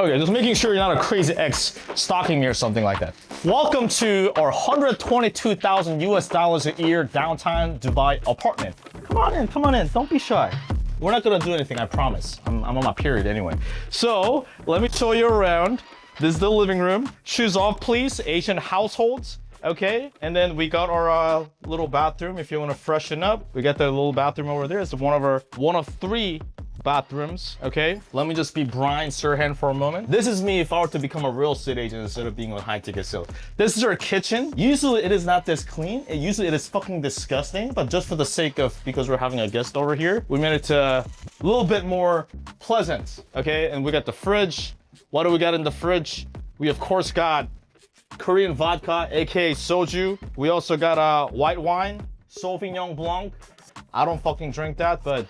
Okay, just making sure you're not a crazy ex stalking me or something like that. Welcome to our 122,000 US dollars a year downtown Dubai apartment. Come on in, don't be shy. We're not gonna do anything, I promise. I'm on my period anyway. So, let me show you around. This is the living room. Shoes off, please, Asian households. Okay, and then we got our little bathroom if you want to freshen up. We got the little bathroom over there. It's one of three bathrooms. Okay, let me just be Brian Serhan for a moment. This is me if I were to become a real estate agent instead of being a high ticket sales. This is our kitchen. Usually it is not this clean. Usually it is fucking disgusting, but just for the sake of, because we're having a guest over here, we made it a little bit more pleasant. Okay, and we got the fridge. What do we got in the fridge? We of course got Korean vodka, aka soju. We also got white wine, Sauvignon Blanc. I don't fucking drink that, but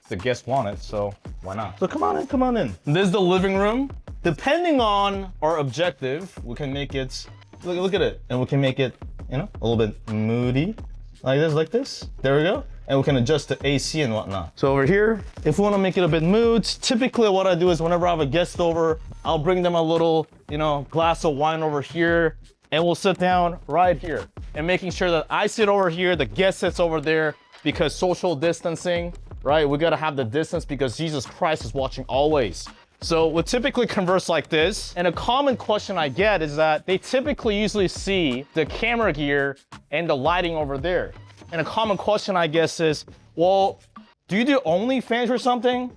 the guests want it, so why not? So come on in. This is the living room. Depending on our objective, we can make it, look at it, and we can make it, you know, a little bit moody, like this. There we go. And we can adjust the AC and whatnot. So over here, if we want to make it a bit mood, typically what I do is whenever I have a guest over, I'll bring them a little, you know, glass of wine over here, and we'll sit down right here. And making sure that I sit over here, the guest sits over there, because social distancing, right? We gotta have the distance because Jesus Christ is watching always. So we typically converse like this. And a common question I get is that they typically usually see the camera gear and the lighting over there. And a common question, I guess, is, well, do you do OnlyFans or something?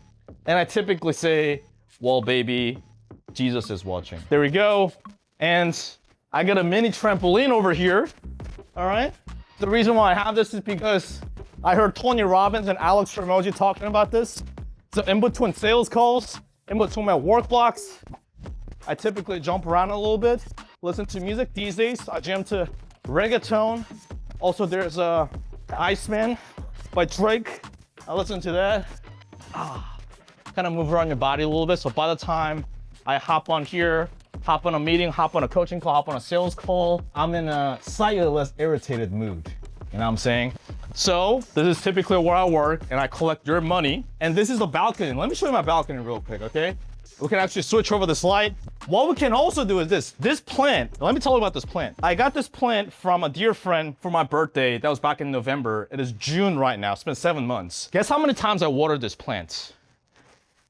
And I typically say, well, baby, Jesus is watching. There we go. And I got a mini trampoline over here. All right. The reason why I have this is because I heard Tony Robbins and Alex Ramoji talking about this. So in between sales calls, in between my work blocks, I typically jump around a little bit, listen to music. These days, I jam to reggaeton. Also, there's Iceman by Drake. I listen to that. Kind of move around your body a little bit. So by the time I hop on here, hop on a meeting, hop on a coaching call, hop on a sales call, I'm in a slightly less irritated mood. You know what I'm saying? So this is typically where I work and I collect your money. And this is the balcony. Let me show you my balcony real quick, okay? We can actually switch over this light. What we can also do is this plant. Let me tell you about this plant. I got this plant from a dear friend for my birthday. That was back in November. It is June right now. It's been 7 months. Guess how many times I watered this plant?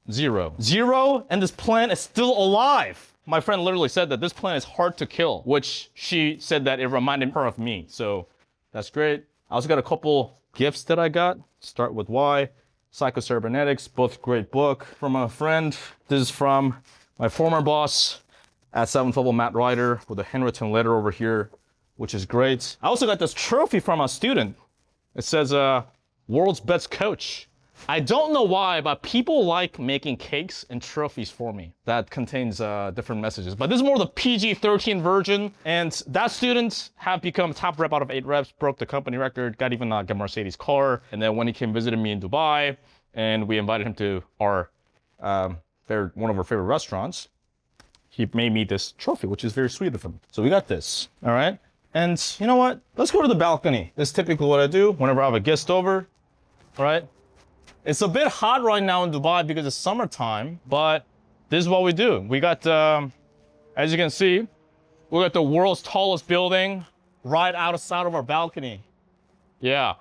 Zero, and this plant is still alive. My friend literally said that this plant is hard to kill, which she said that it reminded her of me. So that's great. I also got a couple gifts that I got. Start with Why. Psychocybernetics, both great book from a friend. This is from my former boss at 7th Level, Matt Ryder, with a handwritten letter over here, which is great. I also got this trophy from a student. It says, world's best coach. I don't know why, but people like making cakes and trophies for me that contains different messages. But this is more the PG-13 version. And that student have become top rep out of 8 reps, broke the company record, got even a Mercedes car. And then when he came visiting me in Dubai, and we invited him to our one of our favorite restaurants, he made me this trophy, which is very sweet of him. So we got this, all right? And you know what? Let's go to the balcony. That's typically what I do whenever I have a guest over, all right? It's a bit hot right now in Dubai because it's summertime, but this is what we do. We got, as you can see, we got the world's tallest building right outside of our balcony. Yeah.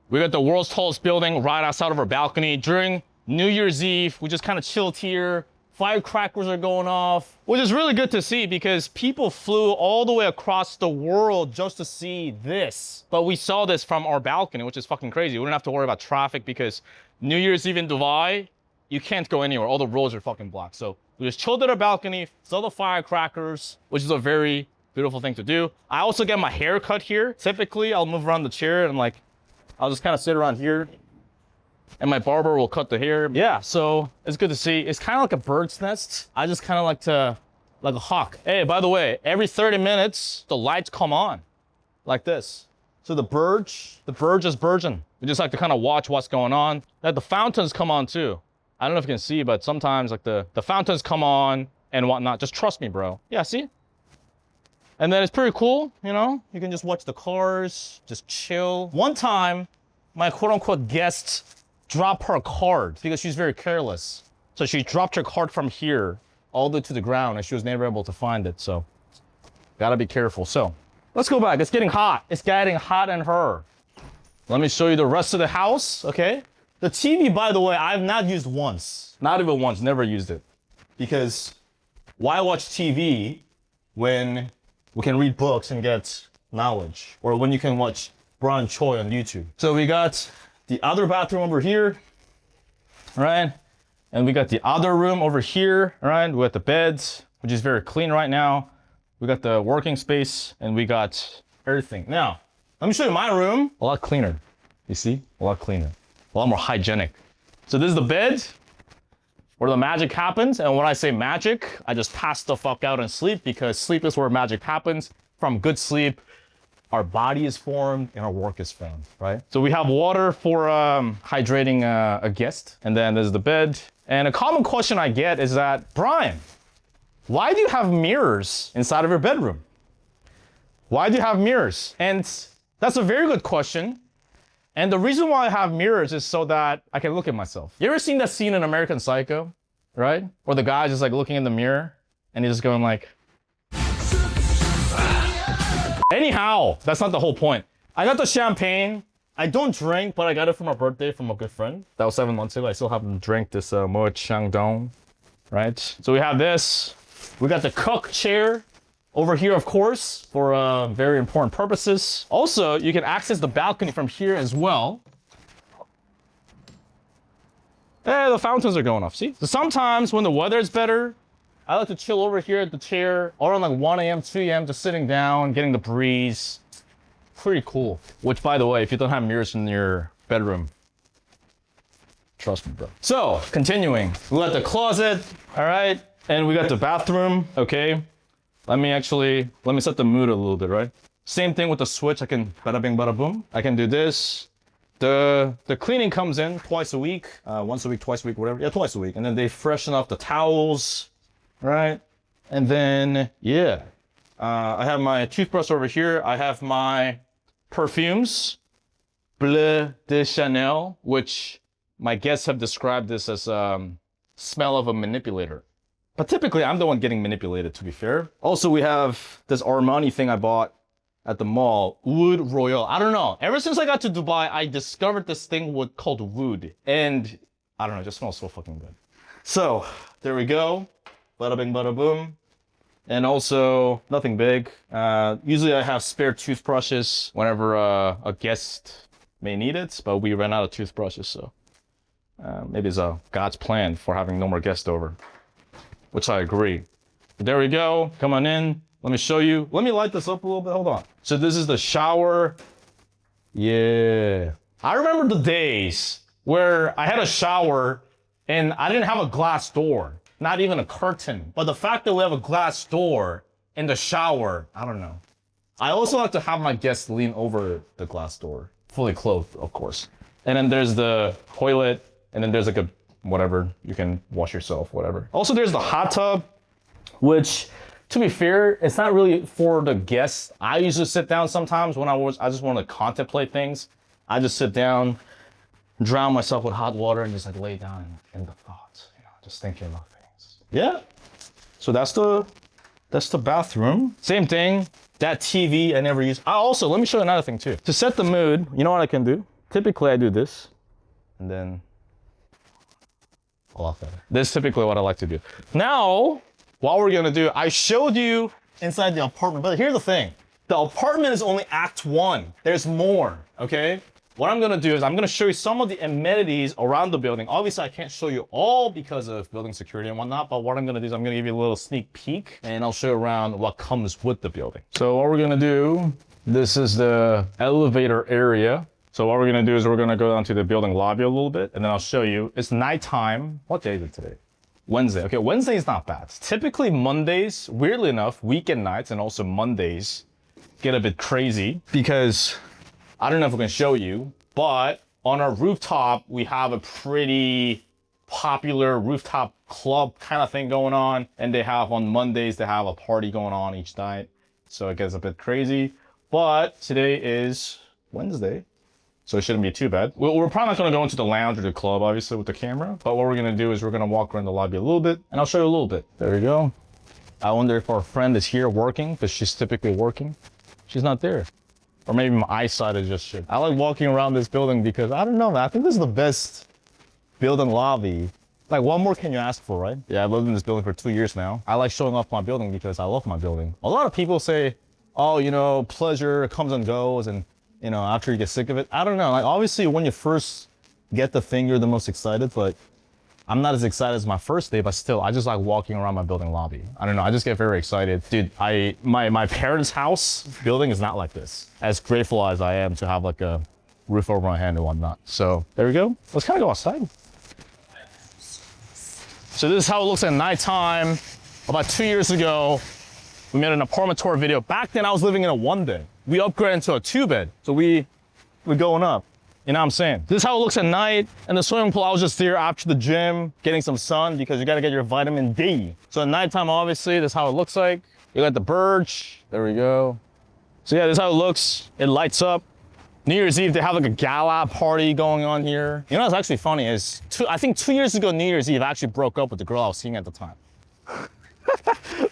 We got the world's tallest building right outside of our balcony. During New Year's Eve, we just kind of chilled here. Firecrackers are going off, which is really good to see because people flew all the way across the world just to see this. But we saw this from our balcony, which is fucking crazy. We don't have to worry about traffic because New Year's Eve in Dubai, you can't go anywhere. All the roads are fucking blocked. So we just chilled at our balcony, saw the firecrackers, which is a very beautiful thing to do. I also get my hair cut here. Typically, I'll move around the chair and I'll just kind of sit around here. And my barber will cut the hair. Yeah, so it's good to see. It's kind of like a bird's nest. I just kind of like a hawk. Hey, by the way, every 30 minutes, the lights come on like this. So the bird just burgeon. We just like to kind of watch what's going on. That the fountains come on too. I don't know if you can see, but sometimes like the fountains come on and whatnot. Just trust me, bro. Yeah, see? And then it's pretty cool, you know? You can just watch the cars, just chill. One time, my quote unquote guest dropped her card because she's very careless. So she dropped her card from here all the way to the ground and she was never able to find it. So gotta be careful. So let's go back. It's getting hot. It's getting hot in her. Let me show you the rest of the house, okay? The TV, by the way, I've not used once. Not even once, never used it. Because why watch TV when we can read books and get knowledge? Or when you can watch Brian Choi on YouTube. So we got the other bathroom over here, right? And we got the other room over here, right? We got the beds, which is very clean right now. We got the working space and we got everything. Now, let me show you my room. A lot cleaner. You see? A lot cleaner. A lot more hygienic. So this is the bed where the magic happens. And when I say magic, I just pass the fuck out and sleep because sleep is where magic happens. From good sleep, our body is formed and our work is found, right? So we have water for hydrating a guest. And then there's the bed. And a common question I get is that, Brian, why do you have mirrors inside of your bedroom? Why do you have mirrors? And that's a very good question. And the reason why I have mirrors is so that I can look at myself. You ever seen that scene in American Psycho, right? Where the guy's just like looking in the mirror and he's just going like, anyhow, that's not the whole point. I got the champagne. I don't drink, but I got it for my birthday from a good friend. That was 7 months ago. I still haven't drank this Mo Changdong, right? So we have this. We got the cook chair over here, of course, for very important purposes. Also, you can access the balcony from here as well. Hey, the fountains are going off, see? So sometimes when the weather is better, I like to chill over here at the chair around like 1 a.m., 2 a.m., just sitting down, getting the breeze. Pretty cool. Which, by the way, if you don't have mirrors in your bedroom, trust me, bro. So, continuing. We got the closet, all right? And we got the bathroom, okay? Let me set the mood a little bit, right? Same thing with the switch. I can bada bing, bada boom. I can do this. The cleaning comes in twice a week, once a week, twice a week, whatever. Yeah, twice a week. And then they freshen up the towels, right? And then, yeah. I have my toothbrush over here. I have my perfumes, Bleu de Chanel, which my guests have described this as smell of a manipulator. But typically, I'm the one getting manipulated, to be fair. Also, we have this Armani thing I bought at the mall, Oud Royal. I don't know. Ever since I got to Dubai, I discovered this thing called Oud. And I don't know, it just smells so fucking good. So, there we go. Bada bing, bada boom. And also, nothing big. Usually I have spare toothbrushes whenever a guest may need it, but we ran out of toothbrushes, so maybe it's God's plan for having no more guests over. Which I agree. But there we go. Come on in. Let me show you. Let me light this up a little bit. Hold on. So this is the shower. Yeah. I remember the days where I had a shower and I didn't have a glass door, not even a curtain. But the fact that we have a glass door in the shower, I don't know. I also like to have my guests lean over the glass door, fully clothed, of course. And then there's the toilet, and then there's like a whatever, you can wash yourself, whatever. Also, there's the hot tub, which, to be fair, it's not really for the guests. I usually sit down sometimes when I just want to contemplate things. I just sit down, drown myself with hot water, and just like lay down in the thoughts, you know, just thinking about things. Yeah. So that's the bathroom. Same thing. That TV I never use. Also, let me show you another thing too. To set the mood, you know what I can do? Typically, I do this, and then a lot better. This is typically what I like to do. Now, what we're gonna do, I showed you inside the apartment, but here's the thing. The apartment is only Act 1. There's more, okay? What I'm gonna do is I'm gonna show you some of the amenities around the building. Obviously, I can't show you all because of building security and whatnot, but what I'm gonna do is I'm gonna give you a little sneak peek and I'll show you around what comes with the building. So what we're gonna do, this is the elevator area. So what we're gonna do is we're gonna go down to the building lobby a little bit, and then I'll show you. It's nighttime. What day is it today? Wednesday. Okay, Wednesday is not bad. Typically Mondays, weirdly enough, weekend nights and also Mondays get a bit crazy because I don't know if I can show you, but on our rooftop, we have a pretty popular rooftop club kind of thing going on. And they have on Mondays, they have a party going on each night. So it gets a bit crazy, but today is Wednesday. so it shouldn't be too bad. We're probably not gonna go into the lounge or the club, obviously, with the camera, but what we're gonna do is we're gonna walk around the lobby a little bit, and I'll show you a little bit. There we go. I wonder if our friend is here working, because she's typically working. She's not there. Or maybe my eyesight is just shit. I like walking around this building because, I don't know, man, I think this is the best building lobby. Like, what more can you ask for, right? Yeah, I've lived in this building for 2 years now. I like showing off my building because I love my building. A lot of people say, oh, you know, pleasure comes and goes, and, you know, after you get sick of it. I don't know, like, obviously when you first get the thing, you're the most excited, but I'm not as excited as my first day, but still, I just like walking around my building lobby. I don't know, I just get very excited. Dude, my parents' house building is not like this. As grateful as I am to have like a roof over my head and whatnot. So there we go. Let's kind of go outside. So this is how it looks at nighttime. About 2 years ago, we made an apartment tour video. Back then I was living in a 1-bed. We upgraded to a 2-bed. So we're going up. You know what I'm saying? This is how it looks at night. And the swimming pool, I was just there after the gym, getting some sun because you gotta get your vitamin D. So at nighttime, obviously, this is how it looks like. You got the birch, there we go. So yeah, this is how it looks. It lights up. New Year's Eve, they have like a gala party going on here. You know what's actually funny is, I think 2 years ago, New Year's Eve, I actually broke up with the girl I was seeing at the time.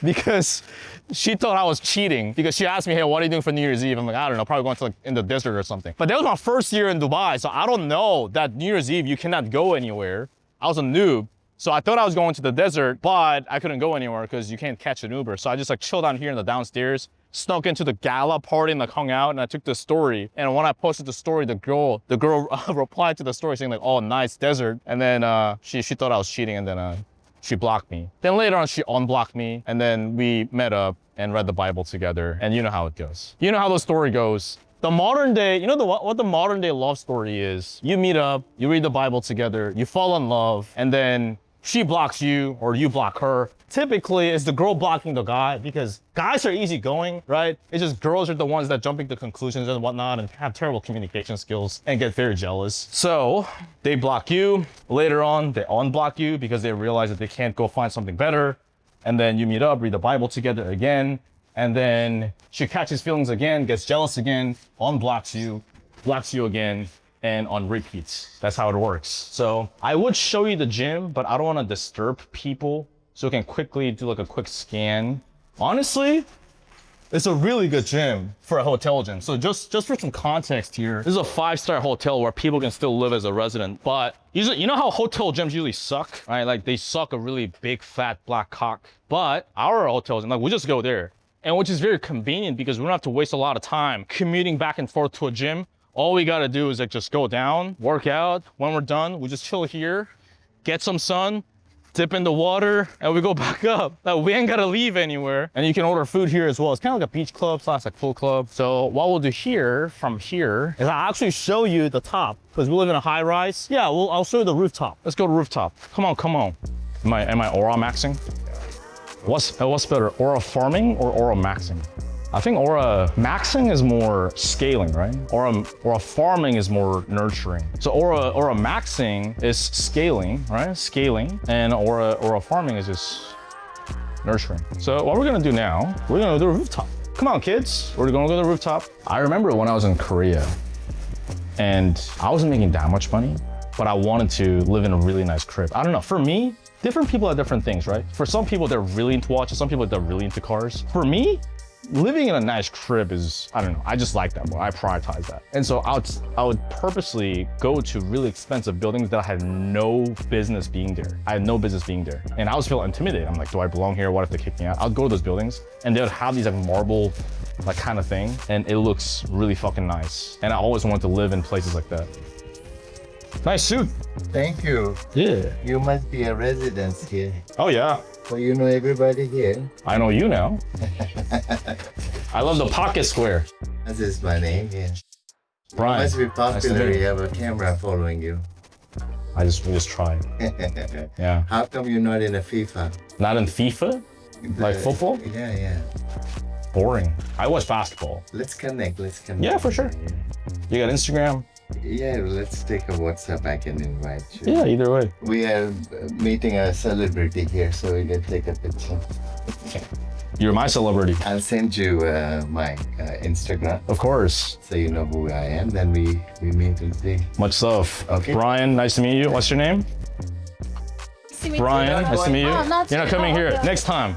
Because she thought I was cheating because she asked me, hey, what are you doing for New Year's Eve? I'm like, I don't know, probably going to like in the desert or something. But that was my first year in Dubai, so I don't know that New Year's Eve you cannot go anywhere. I was a noob, so I thought I was going to the desert, but I couldn't go anywhere because you can't catch an Uber. So I just like chilled down here in the downstairs, snuck into the gala party and like hung out, and I took the story. And when I posted the story, the girl replied to the story saying like, oh, nice desert. And then she thought I was cheating, and then she blocked me. Then later on, she unblocked me, and then we met up and read the Bible together, and you know how it goes. You know how the story goes. The modern day, you know what the modern day love story is? You meet up, you read the Bible together, you fall in love, and then she blocks you or you block her. Typically, it's the girl blocking the guy because guys are easygoing, right? It's just girls are the ones that jump into conclusions and whatnot and have terrible communication skills and get very jealous. So they block you. Later on, they unblock you because they realize that they can't go find something better. And then you meet up, read the Bible together again. And then she catches feelings again, gets jealous again, unblocks you, blocks you again, and on repeats. That's how it works. So I would show you the gym, but I don't want to disturb people. So we can quickly do like a quick scan. Honestly, it's a really good gym for a hotel gym. So just for some context here, this is a 5-star hotel where people can still live as a resident. But usually, you know how hotel gyms usually suck, right? Like they suck a really big, fat, black cock. But our hotel gym, like we just go there. And which is very convenient because we don't have to waste a lot of time commuting back and forth to a gym. All we gotta do is like just go down, work out. When we're done, we just chill here, get some sun, dip in the water, and we go back up. Like, we ain't gotta leave anywhere. And you can order food here as well. It's kind of like a beach club slash like pool club. So what we'll do here, from here, is I'll actually show you the top because we live in a high rise. Yeah, I'll show you the rooftop. Let's go to rooftop. Come on, come on. Am I aura maxing? What's better, aura farming or aura maxing? I think aura maxing is more scaling, right? Aura farming is more nurturing. So aura maxing is scaling, right? Scaling, and aura farming is just nurturing. So what we're gonna do now, we're gonna go to the rooftop. Come on, kids, we're gonna go to the rooftop. I remember when I was in Korea, and I wasn't making that much money, but I wanted to live in a really nice crib. I don't know, for me, different people have different things, right? For some people, they're really into watches. Some people, they're really into cars. For me, living in a nice crib is, I don't know, I just like that more. I prioritize that. And so I would purposely go to really expensive buildings that I had no business being there. I had no business being there. And I was feeling intimidated. I'm like, do I belong here? What if they kick me out? I'll go to those buildings and they would have these like marble, like kind of thing. And it looks really fucking nice. And I always wanted to live in places like that. Nice suit. Thank you. Yeah. You must be a resident here. Oh yeah. Well, you know everybody here. I know you now. I love the pocket square. This is my name, yeah. Brian. You must be popular. Nice to You have a camera following you. we just try. Yeah. How come you're not in a FIFA? Not in FIFA? Like football? Yeah. Boring. I watch basketball. Let's connect. Yeah, for sure. You got Instagram? Yeah, let's take a WhatsApp. I can invite you. Yeah, either way. We are meeting a celebrity here, so we can take a picture. You're my celebrity. I'll send you my Instagram Of course. so you know who I am. Then we meet and see. Much love. Okay. Brian, nice to meet you. What's your name? Brian, nice to meet you. Oh, not You're not too coming here. long. Next time.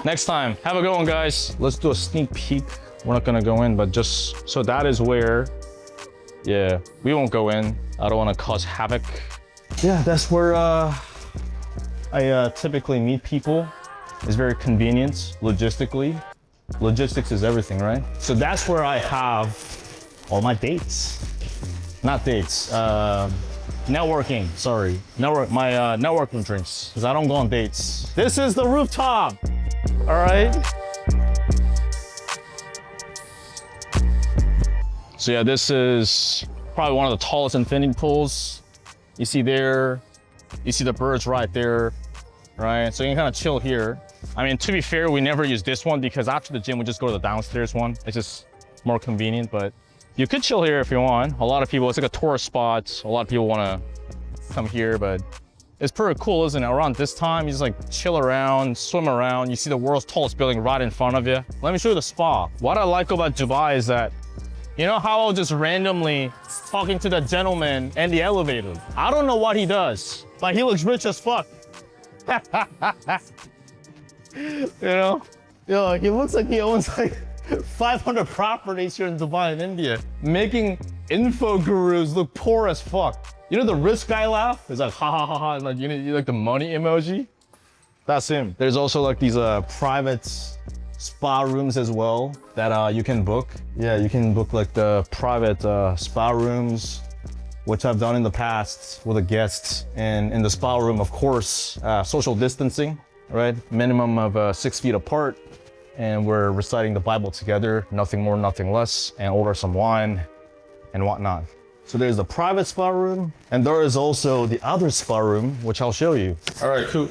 Next time. Have a good one, guys. Let's do a sneak peek. We're not gonna go in, but just so that is where, yeah, we won't go in. I don't want to cause havoc. Yeah, that's where I typically meet people. It's very convenient logistically. Logistics is everything, right? So that's where I have all my dates. Not dates. Networking. Sorry. My networking drinks, because I don't go on dates. This is the rooftop. All right. So yeah, this is probably one of the tallest infinity pools. You see there, you see the birds right there, right? So you can kind of chill here. I mean, to be fair, we never use this one because after the gym, we just go to the downstairs one. It's just more convenient, but you could chill here if you want. A lot of people, it's like a tourist spot. A lot of people want to come here, but it's pretty cool, isn't it? Around this time, you just like chill around, swim around. You see the world's tallest building right in front of you. Let me show you the spa. What I like about Dubai is that, you know how I'll just randomly talking to the gentleman in the elevator. I don't know what he does, but he looks rich as fuck. You know? Yo, he looks like he owns like 500 properties here in Dubai and India, making info gurus look poor as fuck. You know the rich guy laugh? It's like ha ha ha ha, and like you like the money emoji? That's him. There's also like these private spa rooms as well that you can book. Yeah, you can book like the private spa rooms, which I've done in the past with a guest. And in the spa room, of course, social distancing, right? Minimum of 6 feet apart. And we're reciting the Bible together, nothing more, nothing less, and order some wine and whatnot. So there's the private spa room, and there is also the other spa room, which I'll show you. All right, cool.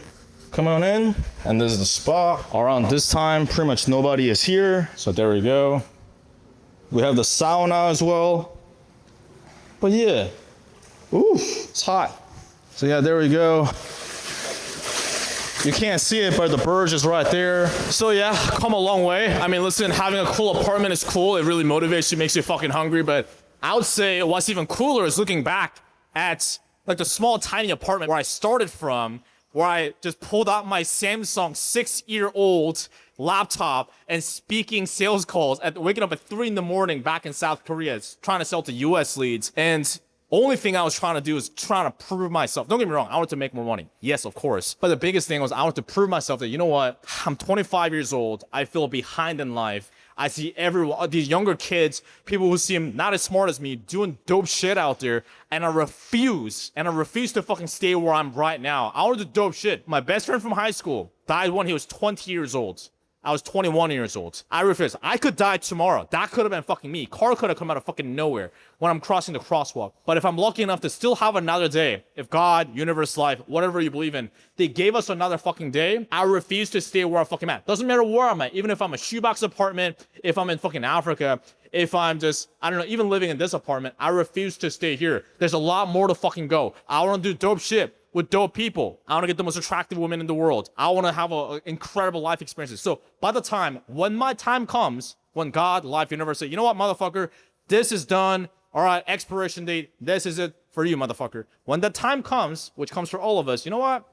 Come on in, and this is the spa. Around this time, pretty much nobody is here, so there we go. We have the sauna as well. But yeah, ooh, it's hot. So yeah, there we go. You can't see it, but the bird is right there. So yeah, come a long way. I mean, listen, having a cool apartment is cool. It really motivates you, makes you fucking hungry. But I would say what's even cooler is looking back at like the small, tiny apartment where I started from, where I just pulled out my Samsung 6-year-old laptop and speaking sales calls at waking up at 3 a.m. back in South Korea, trying to sell to US leads. And only thing I was trying to do is trying to prove myself. Don't get me wrong, I wanted to make more money. Yes, of course. But the biggest thing was I wanted to prove myself that, you know what? I'm 25 years old. I feel behind in life. I see everyone, these younger kids, people who seem not as smart as me, doing dope shit out there. And I refuse to fucking stay where I'm right now. I want to do dope shit. My best friend from high school died when he was 20 years old. I was 21 years old. I refuse. I could die tomorrow. That could have been fucking me. Car could have come out of fucking nowhere when I'm crossing the crosswalk. But if I'm lucky enough to still have another day, if God, universe, life, whatever you believe in, they gave us another fucking day, I refuse to stay where I'm fucking at. Doesn't matter where I'm at. Even if I'm a shoebox apartment, if I'm in fucking Africa, if I'm just, I don't know, even living in this apartment, I refuse to stay here. There's a lot more to fucking go. I want to do dope shit with dope people. I want to get the most attractive women in the world. I want to have a incredible life experiences. So by the time, when my time comes, when God, life, universe say, you know what, motherfucker, this is done. All right, expiration date. This is it for you, motherfucker. When the time comes, which comes for all of us, you know what?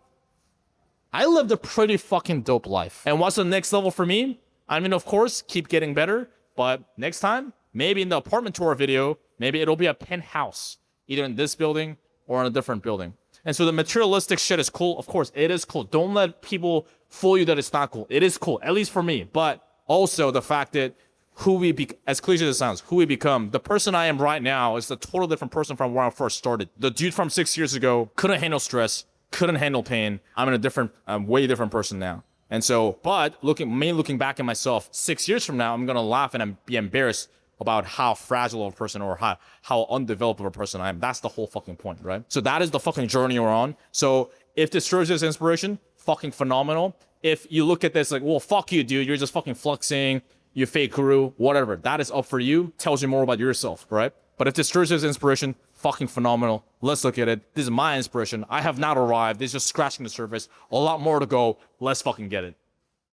I lived a pretty fucking dope life. And what's the next level for me? I mean, of course, keep getting better. But next time, maybe in the apartment tour video, maybe it'll be a penthouse, either in this building or in a different building. And so the materialistic shit is cool. Of course, it is cool. Don't let people fool you that it's not cool. It is cool, at least for me. But also the fact that as cliche as it sounds, who we become, the person I am right now is a total different person from where I first started. The dude from 6 years ago couldn't handle stress, couldn't handle pain. I'm in a different, way different person now. And so, but looking back at myself 6 years from now, I'm going to laugh and be embarrassed about how fragile of a person or how undeveloped of a person I am. That's the whole fucking point, right? So that is the fucking journey we're on. So if this serves as inspiration, fucking phenomenal. If you look at this like, well, fuck you, dude, you're just fucking flexing, you fake guru, whatever. That is up for you. Tells you more about yourself, right? But if this serves as inspiration, fucking phenomenal. Let's look at it. This is my inspiration. I have not arrived. This is just scratching the surface. A lot more to go. Let's fucking get it.